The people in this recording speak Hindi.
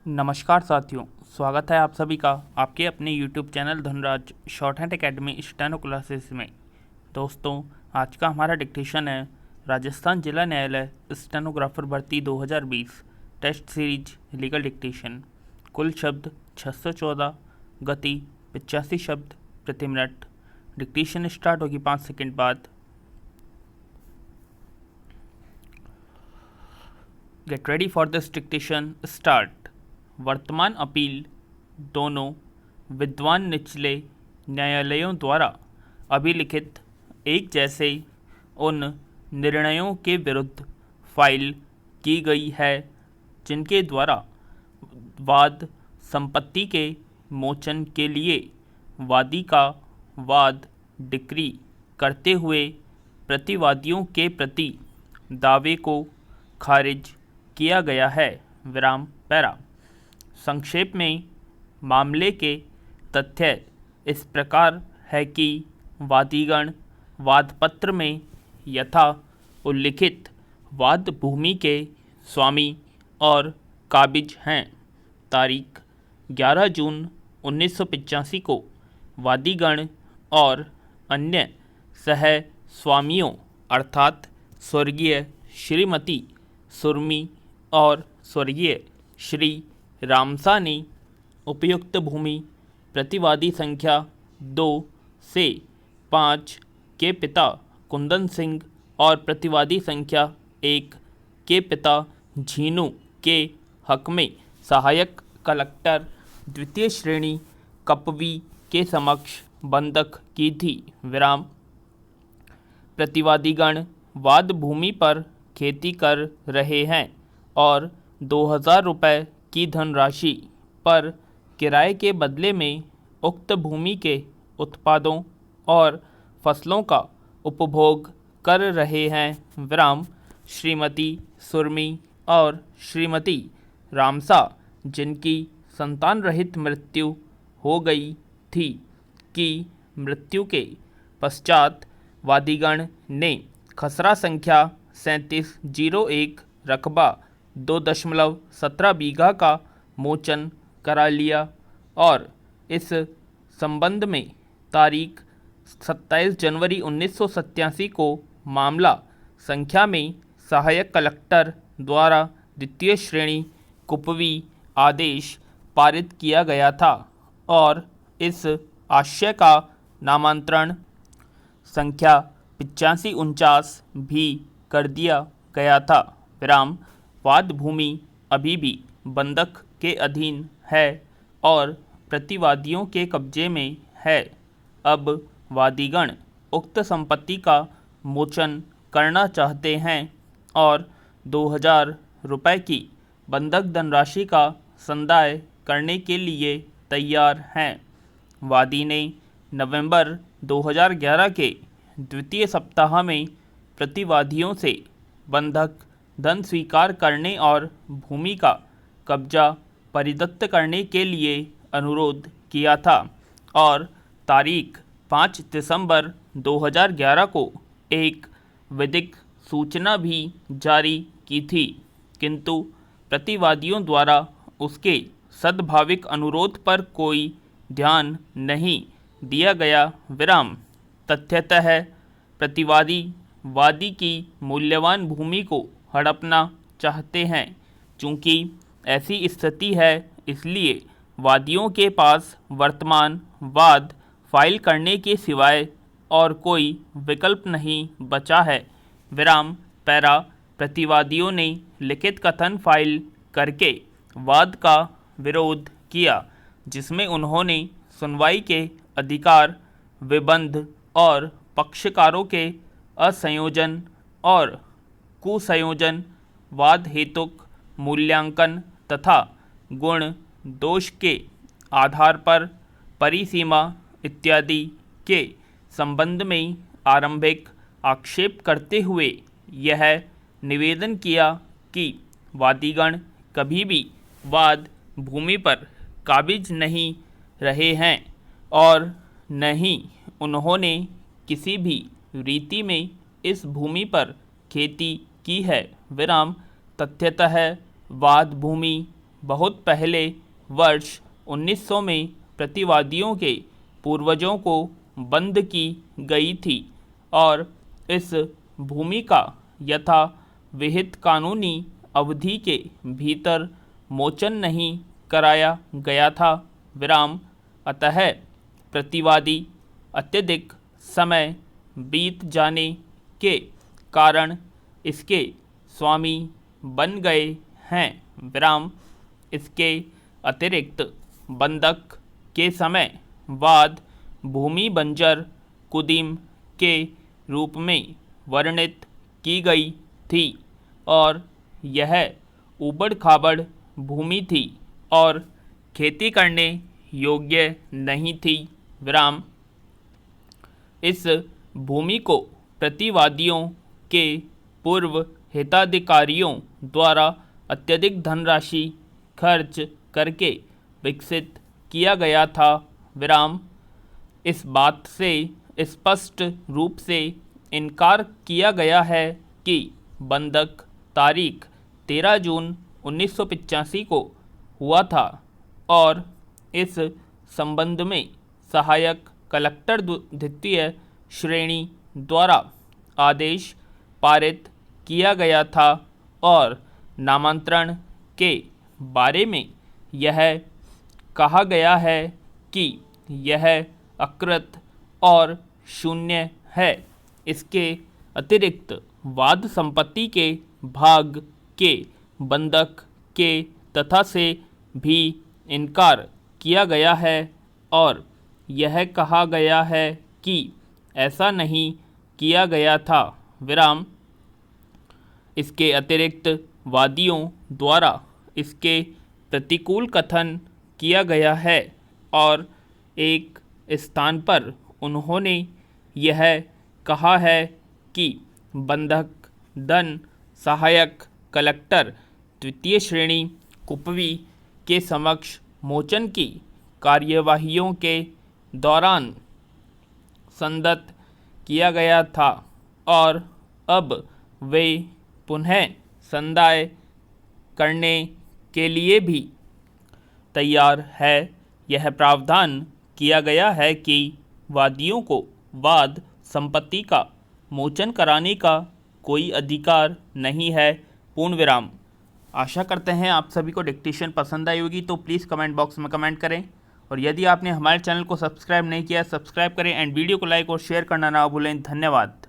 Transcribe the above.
नमस्कार साथियों, स्वागत है आप सभी का आपके अपने YouTube channel Dhanraj short hand academy steno classes में। दोस्तों, आज का हमारा डिक्टेशन है राजस्थान जिला न्यायालय स्टेनोग्राफर भर्ती 2020 टेस्ट सीरीज लीगल डिक्टेशन। कुल शब्द 614, गति 85 शब्द प्रति मिनट। डिक्टेशन स्टार्ट होगी 5 सेकंड बाद। Get ready for this dictation, start. वर्तमान अपील दोनों विद्वान निचले न्यायालयों द्वारा अभिलिखित एक जैसे उन निर्णयों के विरुद्ध फाइल की गई है जिनके द्वारा वाद संपत्ति के मोचन के लिए वादी का वाद डिक्री करते हुए प्रतिवादियों के प्रति दावे को खारिज किया गया है। विराम पैरा। संक्षेप में मामले के तथ्य इस प्रकार है कि वादीगण वादपत्र में यथा उल्लिखित वाद भूमि के स्वामी और काबिज हैं। तारीख 11 जून 1985 को वादीगण और अन्य सह स्वामियों अर्थात स्वर्गीय श्रीमती सुरमी और स्वर्गीय श्री रामसा ने उपयुक्त भूमि प्रतिवादी संख्या 2 से 5 के पिता कुंदन सिंह और प्रतिवादी संख्या 1 के पिता झीनू के हक में सहायक कलेक्टर द्वितीय श्रेणी कपवी के समक्ष बंधक की थी। विराम। प्रतिवादीगण वाद भूमि पर खेती कर रहे हैं और 2000 रुपये की धनराशि पर किराए के बदले में उक्त भूमि के उत्पादों और फसलों का उपभोग कर रहे हैं। विराम। श्रीमती सुरमी और श्रीमती रामसा जिनकी संतान रहित मृत्यु हो गई थी की मृत्यु के पश्चात वादीगण ने खसरा संख्या 3701 रकबा 2.17 बीघा का मोचन करा लिया और इस संबंध में तारीख 27 जनवरी 1987 को मामला संख्या में सहायक कलेक्टर द्वारा द्वितीय श्रेणी कुपवी आदेश पारित किया गया था और इस आशय का नामांतरण संख्या 8549 भी कर दिया गया था। विराम। वाद भूमि अभी भी बंधक के अधीन है और प्रतिवादियों के कब्जे में है। अब वादीगण उक्त संपत्ति का मोचन करना चाहते हैं और 2000 रुपये की बंधक धनराशि का संदाय करने के लिए तैयार हैं। वादी ने नवंबर 2011 के द्वितीय सप्ताह में प्रतिवादियों से बंधक धन स्वीकार करने और भूमि का कब्जा परिदत्त करने के लिए अनुरोध किया था और तारीख 5 दिसंबर 2011 को एक विधिक सूचना भी जारी की थी, किंतु प्रतिवादियों द्वारा उसके सद्भाविक अनुरोध पर कोई ध्यान नहीं दिया गया। विराम। तथ्यतः प्रतिवादी वादी की मूल्यवान भूमि को हड़पना चाहते हैं। चूँकि ऐसी स्थिति है इसलिए वादियों के पास वर्तमान वाद फाइल करने के सिवाय और कोई विकल्प नहीं बचा है। विराम पैरा। प्रतिवादियों ने लिखित कथन फाइल करके वाद का विरोध किया जिसमें उन्होंने सुनवाई के अधिकार, विबंध और पक्षकारों के असंयोजन और कुसंयोजन, वाद हेतुक मूल्यांकन तथा गुण दोष के आधार पर परिसीमा इत्यादि के संबंध में आरंभिक आक्षेप करते हुए यह निवेदन किया कि वादीगण कभी भी वाद भूमि पर काबिज नहीं रहे हैं और न ही उन्होंने किसी भी रीति में इस भूमि पर खेती की है। विराम। तथ्यतः वाद भूमि बहुत पहले वर्ष 1900 में प्रतिवादियों के पूर्वजों को बंद की गई थी और इस भूमि का यथा विहित कानूनी अवधि के भीतर मोचन नहीं कराया गया था विराम। अतः प्रतिवादी अत्यधिक समय बीत जाने के कारण इसके स्वामी बन गए हैं विराम। इसके अतिरिक्त बंधक के समय बाद भूमि बंजर कुदीम के रूप में वर्णित की गई थी और यह ऊबड़ खाबड़ भूमि थी और खेती करने योग्य नहीं थी विराम। इस भूमि को प्रतिवादियों के पूर्व हिताधिकारियों द्वारा अत्यधिक धनराशि खर्च करके विकसित किया गया था विराम। इस बात से स्पष्ट रूप से इनकार किया गया है कि बंधक तारीख 13 जून 1985 को हुआ था और इस संबंध में सहायक कलेक्टर द्वितीय श्रेणी द्वारा आदेश पारित किया गया था और नामांतरण के बारे में यह कहा गया है कि यह अकृत और शून्य है। इसके अतिरिक्त वाद संपत्ति के भाग के बंधक के तथा से भी इनकार किया गया है और यह कहा गया है कि ऐसा नहीं किया गया था विराम। इसके अतिरिक्त वादियों द्वारा इसके प्रतिकूल कथन किया गया है और एक स्थान पर उन्होंने यह कहा है कि बंधक धन सहायक कलेक्टर द्वितीय श्रेणी कुपवी के समक्ष मोचन की कार्यवाहियों के दौरान संदत किया गया था और अब वे पुनः संदाय करने के लिए भी तैयार है। यह प्रावधान किया गया है कि वादियों को वाद संपत्ति का मोचन कराने का कोई अधिकार नहीं है पूर्ण विराम। आशा करते हैं आप सभी को डिक्टेशन पसंद आई होगी, तो प्लीज़ कमेंट बॉक्स में कमेंट करें और यदि आपने हमारे चैनल को सब्सक्राइब नहीं किया सब्सक्राइब करें एंड वीडियो को लाइक और शेयर करना ना भूलें। धन्यवाद।